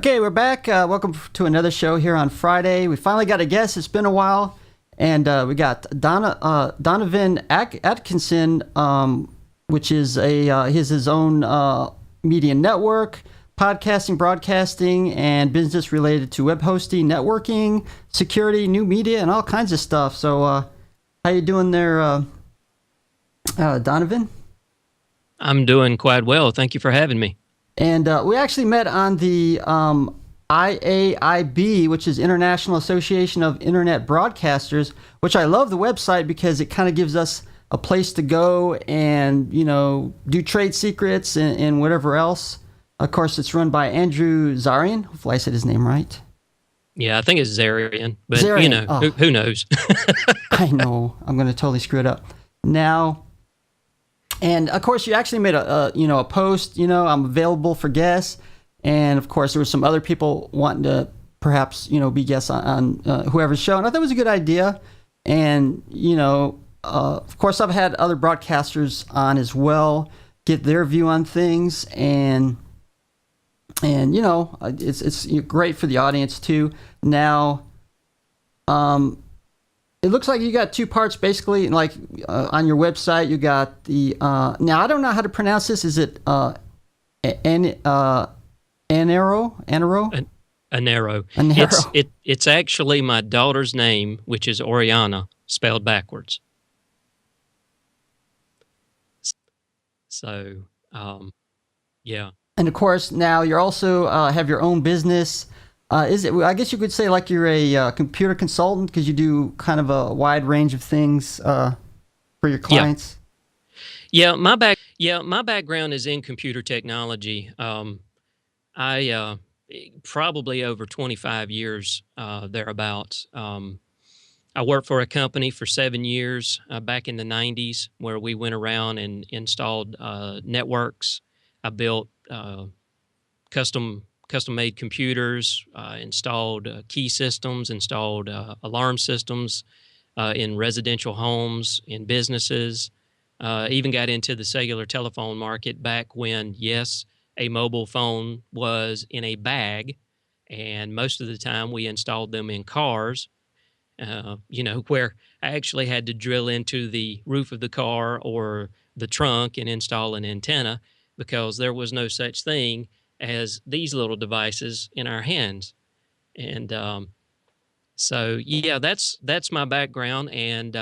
Okay, we're back. Welcome to another show here on Friday. We finally got a guest. It's been a while. And we got Donovan Adkisson, which is his own media network, podcasting, broadcasting, and business related to web hosting, networking, security, new media, and all kinds of stuff. So how you doing there, Donovan? I'm doing quite well. Thank you for having me. And we actually met on the IAIB, which is International Association of Internet Broadcasters, which I love the website because it kind of gives us a place to go and, you know, do trade secrets and whatever else. Of course, it's run by Andrew Zarian. Hopefully I said his name right. Yeah, I think it's Zarian, but Zarian. You know, who knows? I know. I'm going to totally screw it up. Now... And of course, you actually made a post. You know, I'm available for guests, and of course, there were some other people wanting to perhaps be guests on whoever's show, and I thought it was a good idea. And of course, I've had other broadcasters on as well, get their view on things, and it's great for the audience too. Now, it looks like you got two parts, basically. Like on your website, you got the. Now I don't know how to pronounce this. Is it Anero? Anero. It's actually my daughter's name, which is Oriana, spelled backwards. So, yeah. And of course, now you're also have your own business. Is it? I guess you could say like you're a computer consultant because you do kind of a wide range of things for your clients. Yeah, my background is in computer technology. I probably over 25 years thereabouts. I worked for a company for 7 years back in the 90s where we went around and installed networks. I built custom-made computers, installed key systems, installed alarm systems in residential homes, in businesses, even got into the cellular telephone market back when, yes, a mobile phone was in a bag, and most of the time we installed them in cars, where I actually had to drill into the roof of the car or the trunk and install an antenna because there was no such thing as these little devices in our hands. And so, yeah, that's my background. And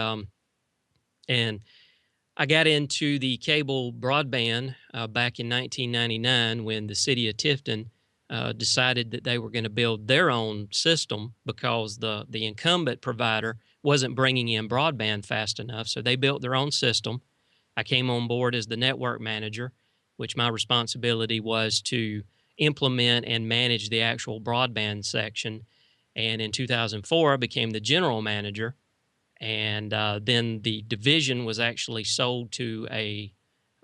I got into the cable broadband back in 1999 when the city of Tifton decided that they were going to build their own system because the incumbent provider wasn't bringing in broadband fast enough. So they built their own system. I came on board as the network manager, which my responsibility was to implement and manage the actual broadband section. And in 2004, I became the general manager. And then the division was actually sold to a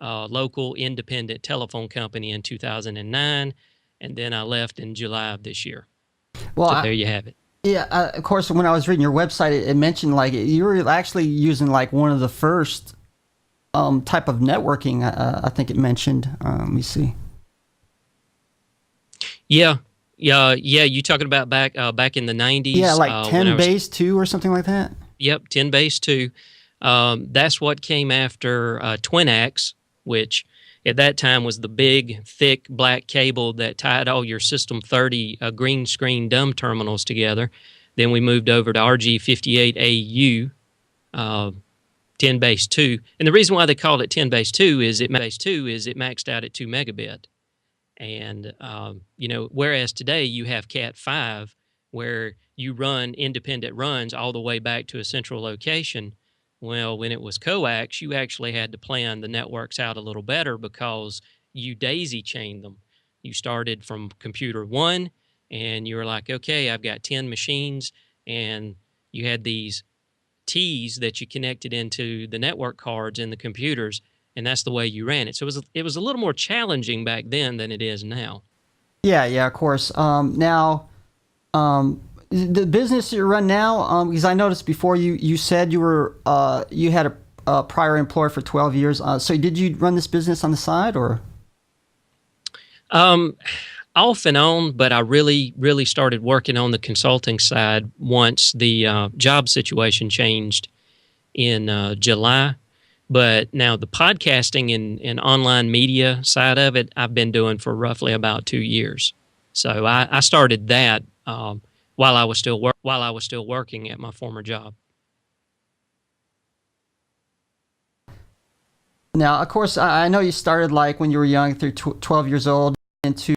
local independent telephone company in 2009. And then I left in July of this year. Well, so there you have it. Yeah, of course, when I was reading your website, it mentioned like you were actually using like one of the first type of networking, I think it mentioned. Let me see. Yeah. You talking about back in the 90s? Yeah, like 10 base 2 or something like that? Yep, 10 base 2. That's what came after Twinax, which at that time was the big, thick black cable that tied all your System 30 green screen dumb terminals together. Then we moved over to RG58AU, 10 base 2. And the reason why they called it 10 base 2 is it maxed out at 2 megabit. And, whereas today you have Cat 5 where you run independent runs all the way back to a central location. Well, when it was coax, you actually had to plan the networks out a little better because you daisy chained them. You started from computer 1 and you were like, okay, I've got 10 machines, and you had these T's that you connected into the network cards in the computers, and that's the way you ran it. So it was a little more challenging back then than it is now. Yeah, of course. Now, the business you run now, because I noticed before you said you were you had a prior employer for 12 years. So did you run this business on the side, or? off and on, but I really started working on the consulting side once the job situation changed in July. But now the podcasting and online media side of it, I've been doing for roughly about 2 years. So I started that while I was still working at my former job. Now, of course, I know you started like when you were young, through 12 years old, into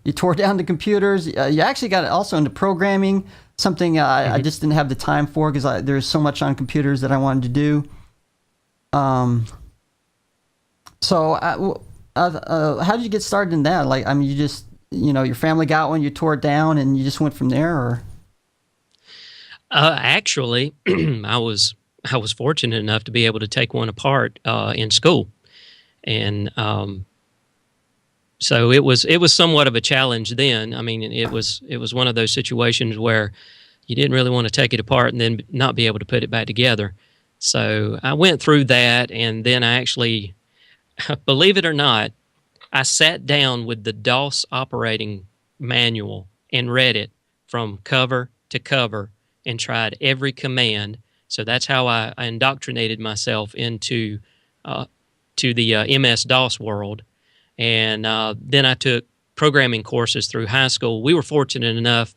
you tore down the computers. You actually got also into programming, something I just didn't have the time for because there's so much on computers that I wanted to do. So how did you get started in that? Like, I mean, you just, your family got one, you tore it down, and you just went from there, or? Actually, I was fortunate enough to be able to take one apart in school, and so it was somewhat of a challenge then. I mean, it was one of those situations where you didn't really want to take it apart and then not be able to put it back together. So I went through that, and then I actually, believe it or not, I sat down with the DOS operating manual and read it from cover to cover and tried every command. So that's how I indoctrinated myself into to the MS-DOS world. And then I took programming courses through high school. We were fortunate enough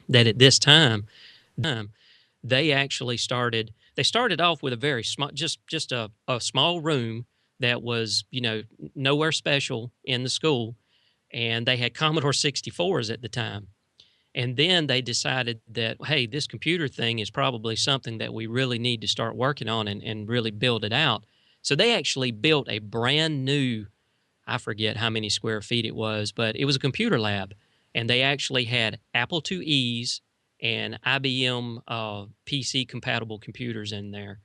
that at this time, they actually started off with a very small, just a small room that was, nowhere special in the school. And they had Commodore 64s at the time. And then they decided that, hey, this computer thing is probably something that we really need to start working on and really build it out. So they actually built a brand new, I forget how many square feet it was, but it was a computer lab. And they actually had Apple IIe's and IBM PC compatible computers in there.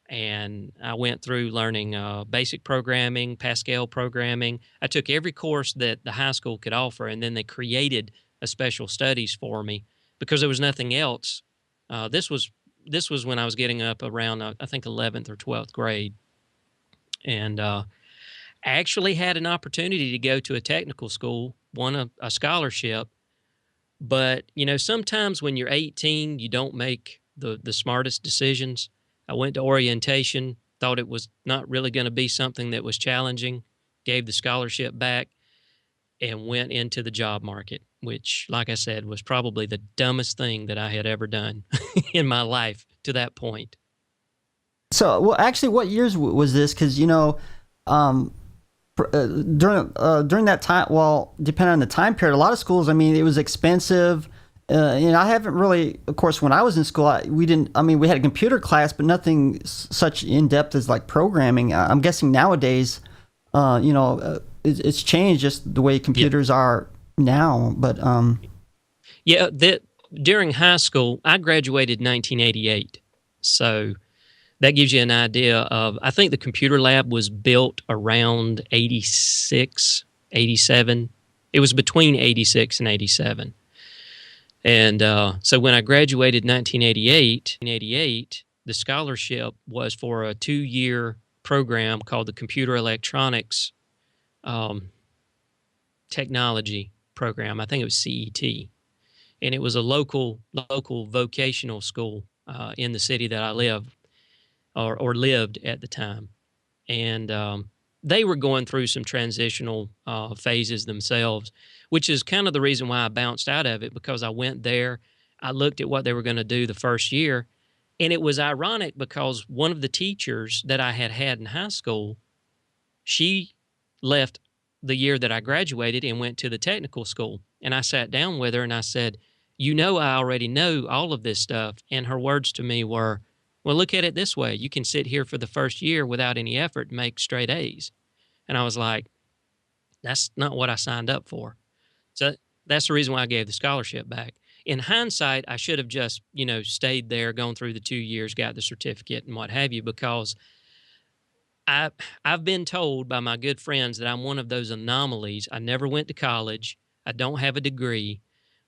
And I went through learning basic programming, Pascal programming. I took every course that the high school could offer, and then they created a special studies for me because there was nothing else. This was when I was getting up around I think 11th or 12th grade, and I actually had an opportunity to go to a technical school, won a scholarship. But sometimes when you're 18, you don't make the smartest decisions. I went to orientation, thought it was not really going to be something that was challenging, gave the scholarship back, and went into the job market, which, like I said, was probably the dumbest thing that I had ever done in my life to that point. So, well, actually, what years was this? Because, during that time, well, depending on the time period, a lot of schools, I mean, it was expensive. I haven't really, of course, when I was in school, we had a computer class, but nothing such in depth as like programming. I'm guessing nowadays, it's changed just the way computers are now. But during high school, I graduated in 1988, so that gives you an idea of. I think the computer lab was built around 86, 87. It was between 86 and 87. And so when I graduated in 1988, the scholarship was for a 2-year program called the Computer Electronics Technology Program. I think it was CET. And it was a local vocational school in the city that I lived at the time. And they were going through some transitional phases themselves, which is kind of the reason why I bounced out of it, because I went there, I looked at what they were going to do the first year, and it was ironic because one of the teachers that I had in high school, she left the year that I graduated and went to the technical school. And I sat down with her and I said, I already know all of this stuff. And her words to me were, well, look at it this way. You can sit here for the first year without any effort and make straight A's. And I was like, that's not what I signed up for. So that's the reason why I gave the scholarship back. In hindsight, I should have just, stayed there, gone through the 2 years, got the certificate and what have you, because I've been told by my good friends that I'm one of those anomalies. I never went to college. I don't have a degree,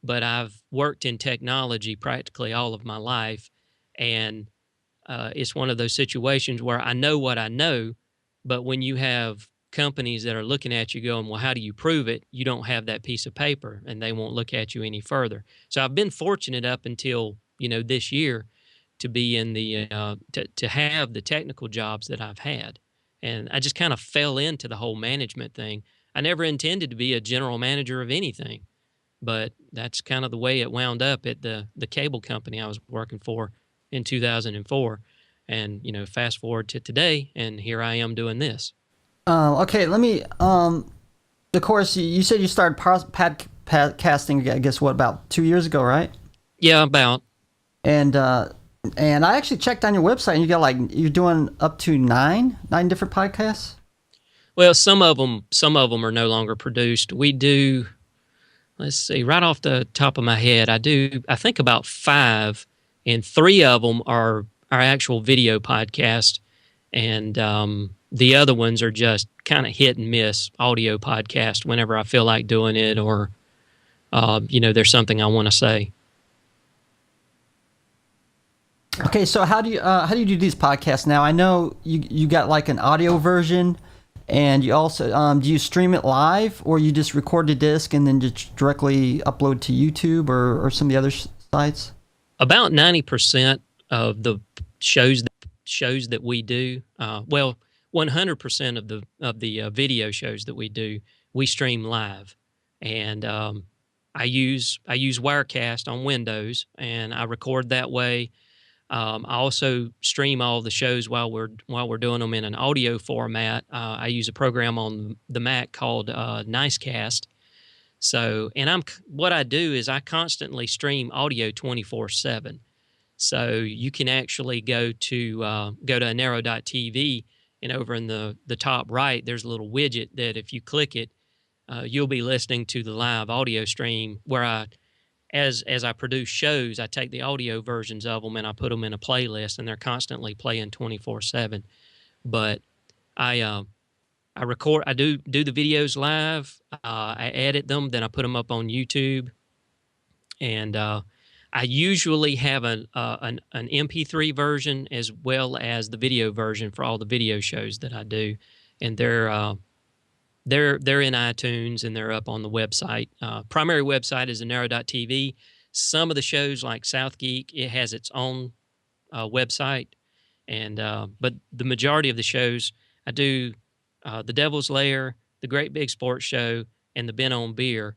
but I've worked in technology practically all of my life. And it's one of those situations where I know what I know, but when you have companies that are looking at you going, well, how do you prove it? You don't have that piece of paper, and they won't look at you any further. So I've been fortunate up until, this year to be in the, to have the technical jobs that I've had. And I just kind of fell into the whole management thing. I never intended to be a general manager of anything, but that's kind of the way it wound up at the cable company I was working for in 2004. And, fast forward to today, and here I am doing this. Okay, let me. Of course, you said you started podcasting, I guess, about 2 years ago, right? Yeah, about. And I actually checked on your website, and you got you're doing up to nine different podcasts. Well, some of them are no longer produced. We do. Let's see, right off the top of my head, I think about 5, and 3 of them are our actual video podcast, and the other ones are just kind of hit and miss audio podcast whenever I feel like doing it, or there's something I want to say. Okay, so how do you do these podcasts now? I know you got like an audio version, and you also do you stream it live, or you just record the disc and then just directly upload to YouTube or some of the other sites? About 90% of the shows that we do, 100% of the video shows that we do, we stream live, and I use Wirecast on Windows, and I record that way. I also stream all the shows while we're doing them in an audio format. I use a program on the Mac called Nicecast. So, and what I do is I constantly stream audio 24/7. So you can actually go to Anero.tv, and over in the top right, there's a little widget that if you click it, you'll be listening to the live audio stream where as I produce shows, I take the audio versions of them and I put them in a playlist, and they're constantly playing 24/7. But I record, I do the videos live, I edit them, then I put them up on YouTube, and I usually have an MP3 version as well as the video version for all the video shows that I do, and they're in iTunes, and they're up on the website. Primary website is Anero.tv. Some of the shows like South Geek, it has its own website, and but the majority of the shows I do, The Devil's Lair, The Great Big Sports Show, and The Ben on Beer.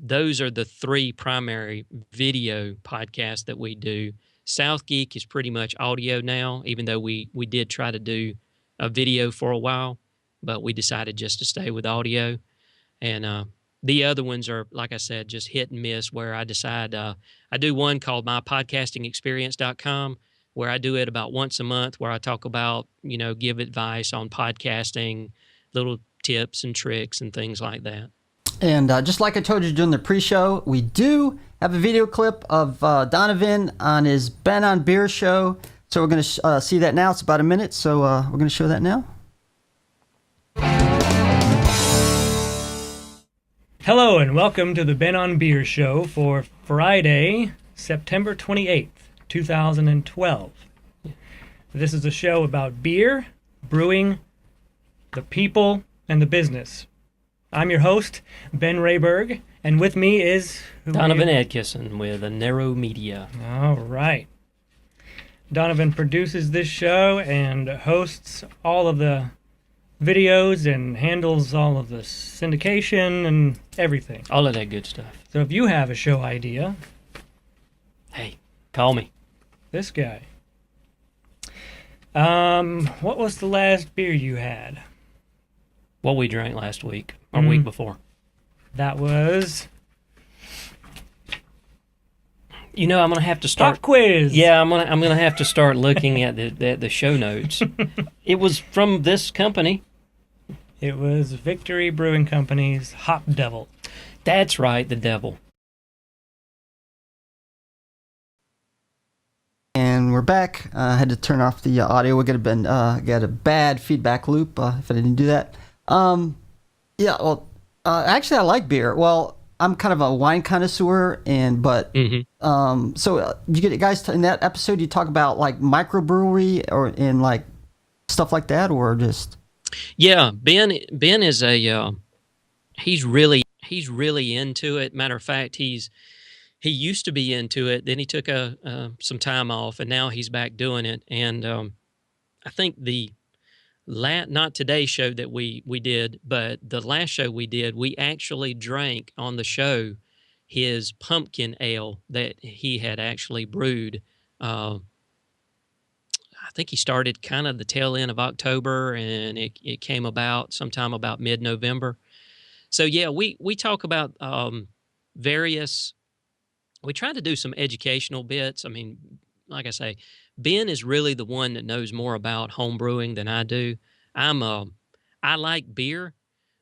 Those are the 3 primary video podcasts that we do. South Geek is pretty much audio now, even though we did try to do a video for a while, but we decided just to stay with audio. And the other ones are, like I said, just hit and miss, where I decide I do one called mypodcastingexperience.com, where I do it about once a month, where I talk about, give advice on podcasting, little tips and tricks and things like that. And just like I told you during the pre-show, we do have a video clip of Donovan on his Ben on Beer show. So we're going to see that now. It's about a minute, so we're going to show that now. Hello and welcome to the Ben on Beer show for Friday, September 28th, 2012. This is a show about beer, brewing, the people, and the business. I'm your host, Ben Rayberg, and with me is... Donovan Adkisson with Anero Media. All right. Donovan produces this show and hosts all of the videos and handles all of the syndication and everything. All of that good stuff. So if you have a show idea... Hey, call me. This guy. What was the last beer you had? What we drank last week, or week before. That was... I'm gonna have to start pop quiz. Yeah, I'm gonna have to start looking at the show notes. It was from this company. It was Victory Brewing Company's Hop Devil. That's right, the Devil. And we're back. I had to turn off the audio. We're gonna get a bad feedback loop if I didn't do that. Actually, I like beer. Well, I'm kind of a wine connoisseur, so you guys in that episode, you talk about like microbrewery and like stuff like that, or just... Yeah, Ben is a he's really into it. Matter of fact, he used to be into it. Then he took some time off, and now he's back doing it. And I think the not today's show that we did, but the last show we did, we actually drank on the show his pumpkin ale that he had actually brewed. Uh, I think he started kind of the tail end of October, and it came about sometime about mid-November. So yeah, we talk about various. We try to do some educational bits. I mean, like I say, Ben is really the one that knows more about home brewing than I do. I like beer,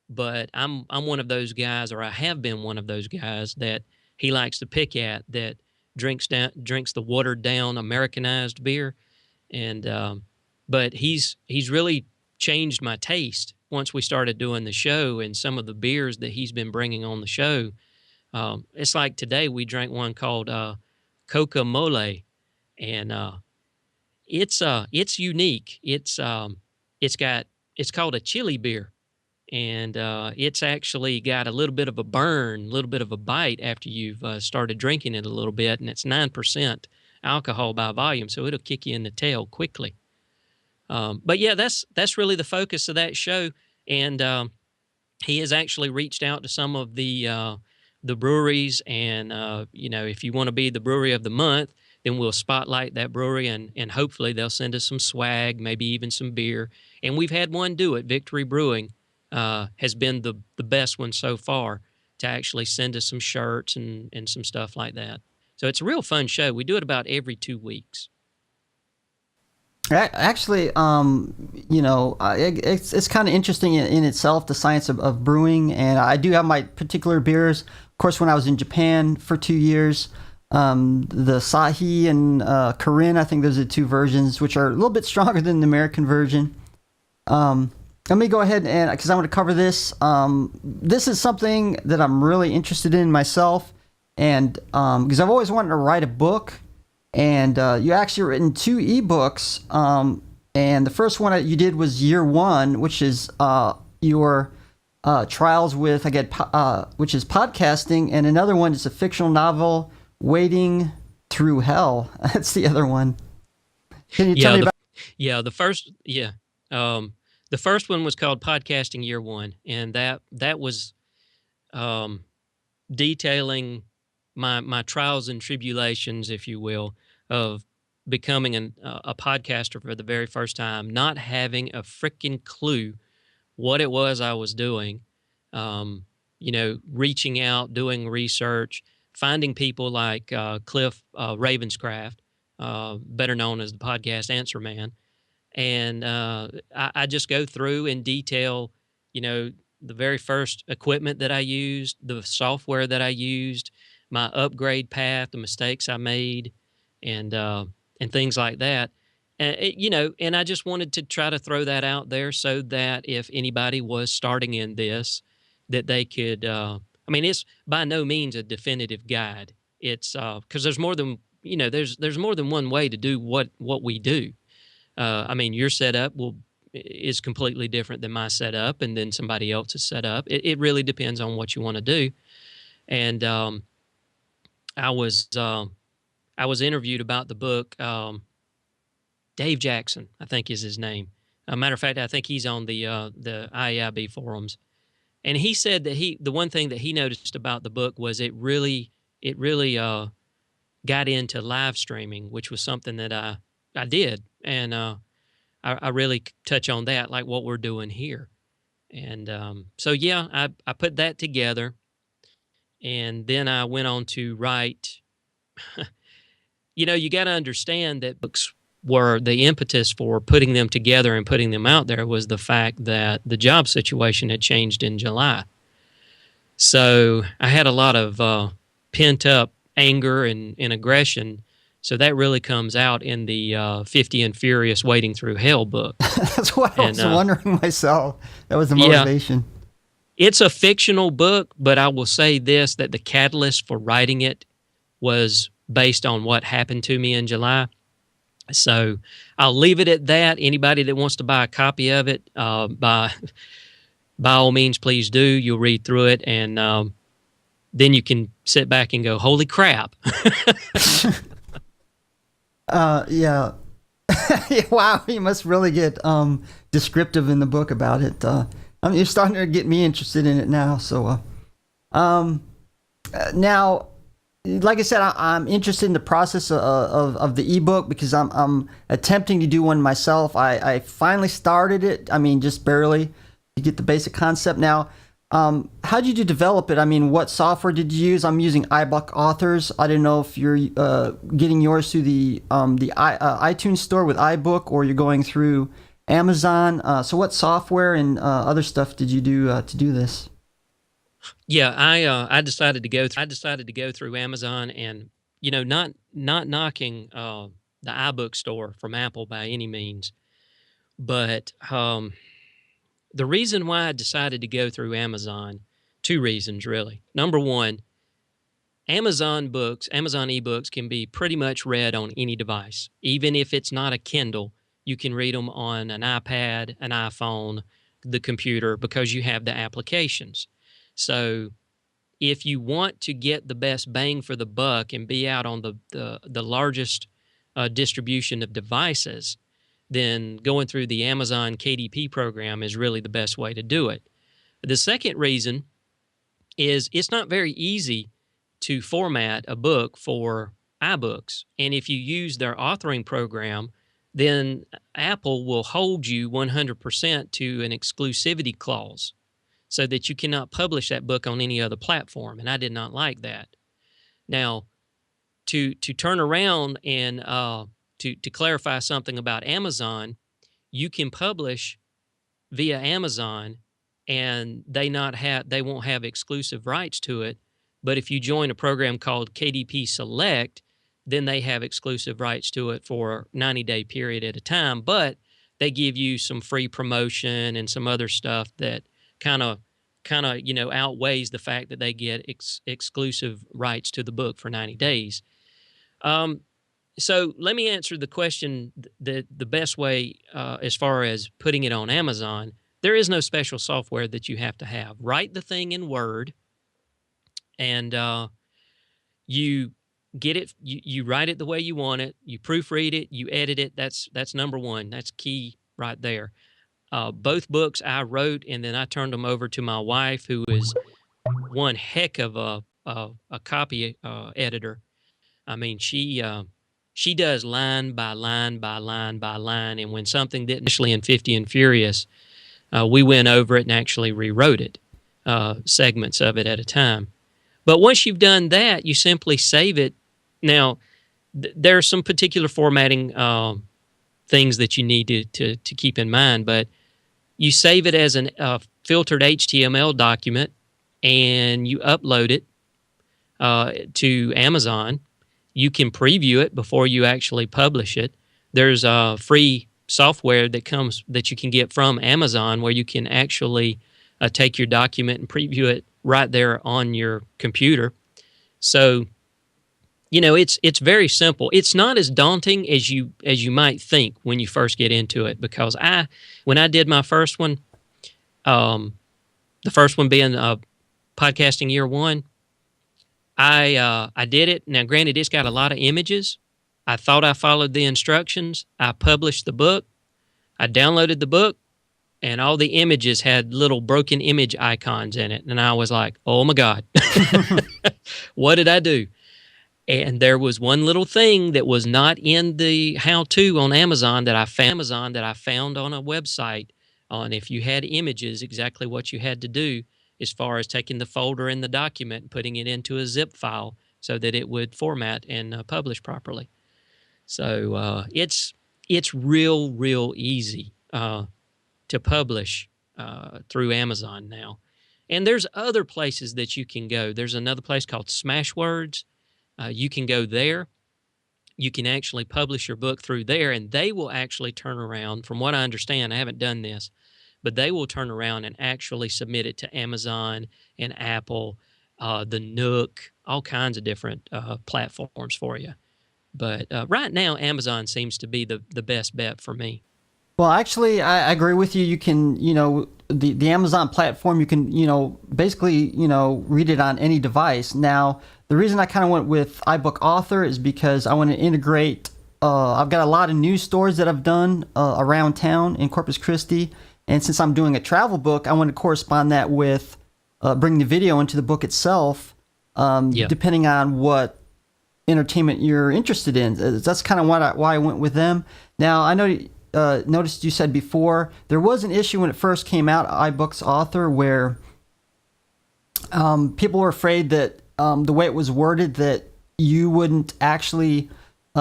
but I'm one of those guys, or I have been one of those guys that he likes to pick at, that drinks the watered down Americanized beer, and but he's really changed my taste once we started doing the show, and some of the beers that he's been bringing on the show. It's like today we drank one called Coca Mole, and it's unique. It's called a chili beer, and it's actually got a little bit of a burn, a little bit of a bite after you've started drinking it a little bit, and it's 9% alcohol by volume, so it'll kick you in the tail quickly. But yeah, that's really the focus of that show, and he has actually reached out to some of the breweries, and if you want to be the brewery of the month, then we'll spotlight that brewery, and hopefully they'll send us some swag, maybe even some beer. And we've had one do it. Victory Brewing has been the best one so far to actually send us some shirts and some stuff like that. So it's a real fun show. We do it about every 2 weeks. Actually, it's kind of interesting in itself, the science of brewing, and I do have my particular beers. Of course, when I was in Japan for 2 years, the Sahi and Kirin, I think those are the two versions, which are a little bit stronger than the American version. Let me go ahead and, because I want to cover this. This is something that I'm really interested in myself, and because I've always wanted to write a book. And you actually written 2 ebooks, and the first one you did was Year One, which is your trials with which is podcasting, and another one is a fictional novel, Wading Through Hell. That's the other one. Can you tell me about? Yeah, the first one was called Podcasting Year One, and that was detailing my trials and tribulations, if you will, of becoming a podcaster for the very first time, not having a freaking clue what it was I was doing, reaching out, doing research, finding people like Cliff Ravenscraft, better known as the Podcast Answer Man. And I just go through in detail, the very first equipment that I used, the software that I used, my upgrade path, the mistakes I made, and things like that. And I just wanted to try to throw that out there so that if anybody was starting in this, that they could. It's by no means a definitive guide. It's because there's more than there's more than one way to do what we do. Your setup is completely different than my setup, and then somebody else's setup. It really depends on what you want to do. And I was interviewed about the book. Dave Jackson, I think, is his name. Matter of fact, I think he's on the IAIB forums, and he said that the one thing that he noticed about the book was it really got into live streaming, which was something that I did, and I really touch on that, like what we're doing here. And so yeah, I put that together, and then I went on to write. You got to understand that books were the impetus for putting them together and putting them out there was the fact that the job situation had changed in July. So I had a lot of pent up anger and aggression. So that really comes out in the 50 and Furious Wading Through Hell book. That's what I was wondering myself. That was the motivation. Yeah, it's a fictional book, but I will say this, that the catalyst for writing it was based on what happened to me in July. So I'll leave it at that. Anybody that wants to buy a copy of it, by all means, please do. You'll read through it, and then you can sit back and go, "Holy crap!" Yeah. Wow, you must really get descriptive in the book about it. You're starting to get me interested in it now. So, now, like I said, I'm interested in the process of the ebook because I'm attempting to do one myself. I finally started it. I mean, just barely to get the basic concept. Now, how did you develop it? I mean, what software did you use? I'm using iBook Authors. I didn't know if you're getting yours through the iTunes store with iBook, or you're going through Amazon. So, what software and other stuff did you do to do this? Yeah, I decided to go. I decided to go through Amazon, and not knocking the iBook store from Apple by any means, but the reason why I decided to go through Amazon, two reasons really. Number one, Amazon eBooks can be pretty much read on any device, even if it's not a Kindle. You can read them on an iPad, an iPhone, the computer, because you have the applications. So if you want to get the best bang for the buck and be out on the largest distribution of devices, then going through the Amazon KDP program is really the best way to do it. The second reason is it's not very easy to format a book for iBooks. And if you use their authoring program, then Apple will hold you 100% to an exclusivity clause, so that you cannot publish that book on any other platform, and I did not like that. Now, to turn around and to clarify something about Amazon, you can publish via Amazon, and they won't have exclusive rights to it. But if you join a program called KDP Select, then they have exclusive rights to it for a 90-day period at a time. But they give you some free promotion and some other stuff that kind of outweighs the fact that they get exclusive rights to the book for 90 days. So let me answer the question the best way as far as putting it on Amazon. There is no special software that you have to have. Write the thing in Word, and you get it. You write it the way you want it. You proofread it. You edit it. That's number one. That's key right there. Both books I wrote, and then I turned them over to my wife, who is one heck of a copy editor. I mean, she does line by line by line by line, and when something didn't, especially in 50 and Furious, we went over it and actually rewrote it, segments of it at a time. But once you've done that, you simply save it. Now, there are some particular formatting things that you need to keep in mind, but you save it as a filtered HTML document, and you upload it to Amazon. You can preview it before you actually publish it. There's free software that you can get from Amazon where you can actually take your document and preview it right there on your computer. So, it's very simple. It's not as daunting as you might think when you first get into it, because when I did my first one, the first one being podcasting year one, I did it. Now, granted, it's got a lot of images. I thought I followed the instructions. I published the book. I downloaded the book, and all the images had little broken image icons in it. And I was like, oh my God, what did I do? And there was one little thing that was not in the how-to on Amazon that I found on a website on if you had images, exactly what you had to do as far as taking the folder in the document and putting it into a zip file so that it would format and publish properly. So it's real easy to publish through Amazon now. And there's other places that you can go. There's another place called Smashwords. You can go there. You can actually publish your book through there, and they will actually turn around. From what I understand, I haven't done this, but they will turn around and actually submit it to Amazon and Apple, the Nook, all kinds of different platforms for you. But right now, Amazon seems to be the best bet for me. Well, actually, I agree with you. You can, the Amazon platform, you can, basically, read it on any device. Now, the reason I kind of went with iBook Author is because I want to integrate. I've got a lot of news stories that I've done around town in Corpus Christi, and since I'm doing a travel book, I want to correspond that with bringing the video into the book itself, depending on what entertainment you're interested in. That's kind of why I went with them. Now, I know. Noticed you said before there was an issue when it first came out, iBooks Author, where people were afraid that the way it was worded that you wouldn't actually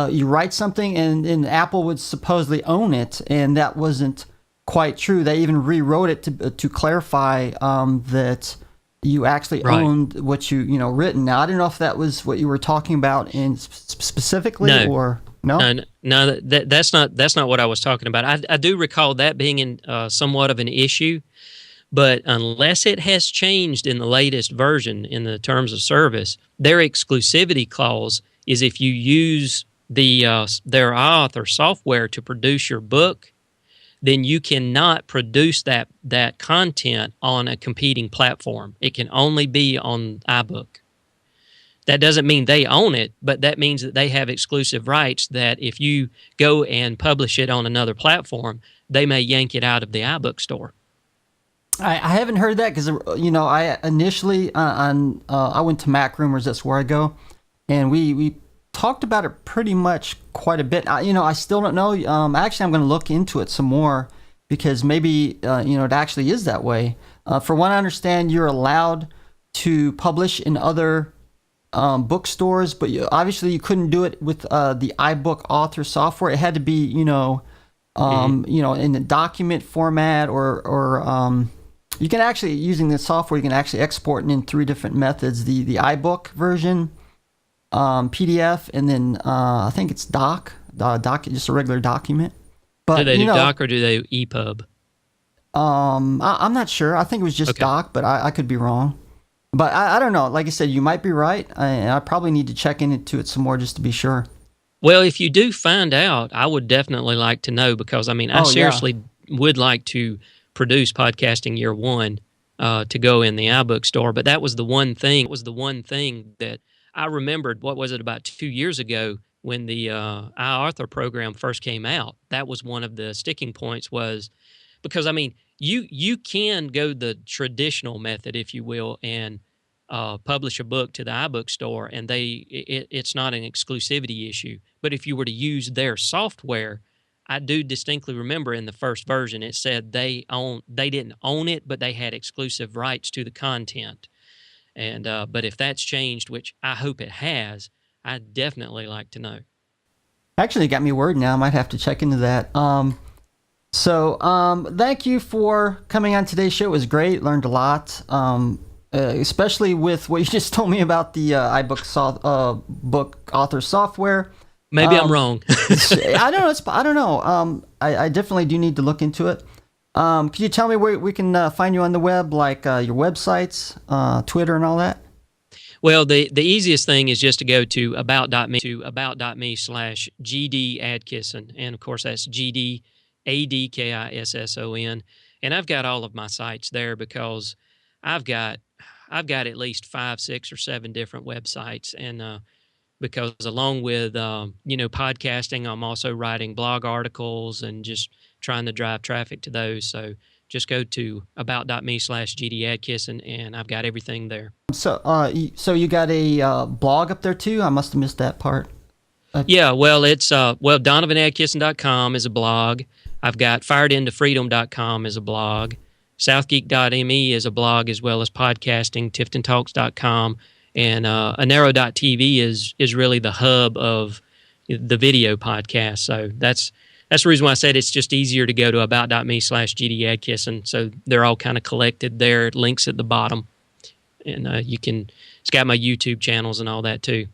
you write something and Apple would supposedly own it, and that wasn't quite true. They even rewrote it to clarify that you actually owned what you written. Now I don't know if that was what you were talking about in specifically or. No, that's not what I was talking about. I do recall that being in somewhat of an issue, but unless it has changed in the latest version in the terms of service, their exclusivity clause is if you use their author software to produce your book, then you cannot produce that content on a competing platform. It can only be on iBook. That doesn't mean they own it, but that means that they have exclusive rights that if you go and publish it on another platform, they may yank it out of the iBook store. I haven't heard that because, I initially I went to MacRumors, that's where I go, and we talked about it pretty much quite a bit. I still don't know. Actually, I'm going to look into it some more because maybe, it actually is that way. For what I understand, you're allowed to publish in other bookstores, but obviously you couldn't do it with the iBook Author software. It had to be, in the document format, or you can actually, using the software, you can actually export it in 3 different methods: the iBook version, PDF, and then I think it's doc, just a regular document. But do they do doc or do they EPUB? I'm not sure. I think it was just doc, but I could be wrong. But I don't know. Like I said, you might be right. I probably need to check into it some more just to be sure. Well, if you do find out, I would definitely like to know because, I seriously would like to produce Podcasting Year 1 to go in the iBook store. But that was the one thing. It was the one thing that I remembered, what was it, about 2 years ago when the iAuthor program first came out. That was one of the sticking points was because, you can go the traditional method, if you will, and publish a book to the iBook store, and it's not an exclusivity issue. But if you were to use their software, I do distinctly remember in the first version it said they didn't own it, but they had exclusive rights to the content. And but if that's changed, which I hope it has, I'd definitely like to know. Actually, it got me worried now. I might have to check into that. So thank you for coming on today's show. It was great. Learned a lot. Especially with what you just told me about the iBook book author software. Maybe I'm wrong. I don't know. I definitely do need to look into it. Could you tell me where we can find you on the web, like your websites, Twitter, and all that? Well, the easiest thing is just to go to about.me/GD Adkisson, and of course that's GD Adkisson, and I've got all of my sites there because I've got at least 5, 6, or 7 different websites, and because along with podcasting, I'm also writing blog articles and just trying to drive traffic to those. So just go to about.me/GD Adkisson, and I've got everything there. So you got a blog up there too? I must have missed that part. Yeah, well, it's DonovanAdkisson.com is a blog. I've got FiredIntoFreedom.com is a blog. SouthGeek.me is a blog, as well as podcasting, TiftonTalks.com, and Anero.tv is really the hub of the video podcast. So that's the reason why I said it's just easier to go to about.me/GD Adkisson. So they're all kind of collected there, links at the bottom. And it's got my YouTube channels and all that too.